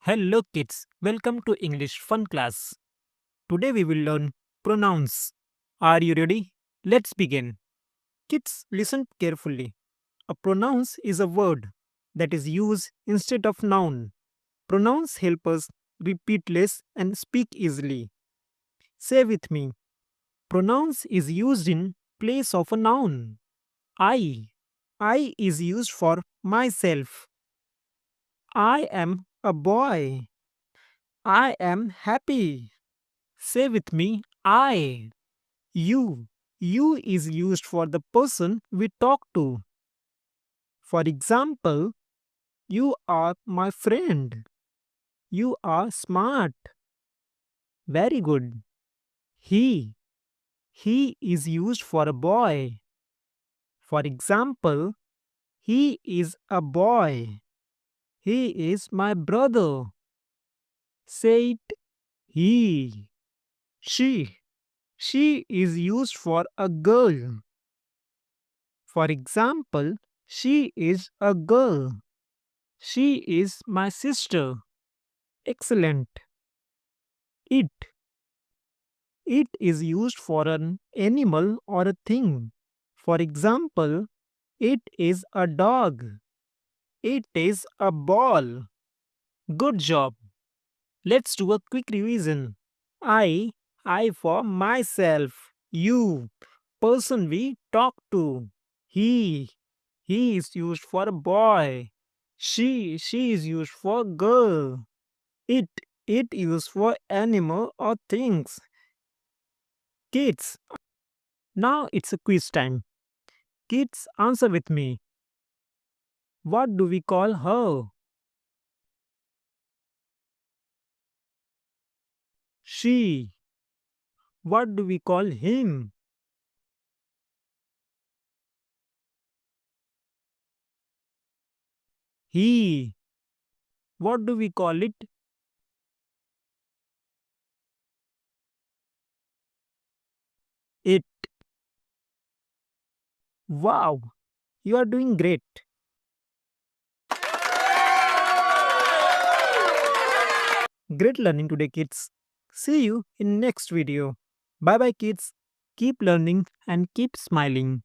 Hello kids, welcome to English Fun Class. Today we will learn pronouns. Are you ready? Let's begin. Kids, listen carefully. A pronouns is a word that is used instead of noun. Pronouns help us repeat less and speak easily. Say with me. Pronouns is used in place of a noun. I. I is used for myself. I am a boy. I am happy. Say with me, I. You. You is used for the person we talk to. For example, you are my friend. You are smart. Very good. He. He is used for a boy. For example, he is a boy. He is my brother. Say it. He. She. She is used for a girl. For example, she is a girl. She is my sister. Excellent. It. It is used for an animal or a thing. For example, it is a dog. It is a ball. Good job. Let's do a quick revision. I. I for myself. You. Person we talk to. He. He is used for a boy. She is used for girl. It. It used for animal or things. Kids. Now it's a quiz time. Kids, answer with me. What do we call her? She. What do we call him? He. What do we call it? It. Wow, you are doing great. Great learning today, kids. See you in next video. Bye bye, kids. Keep learning and keep smiling.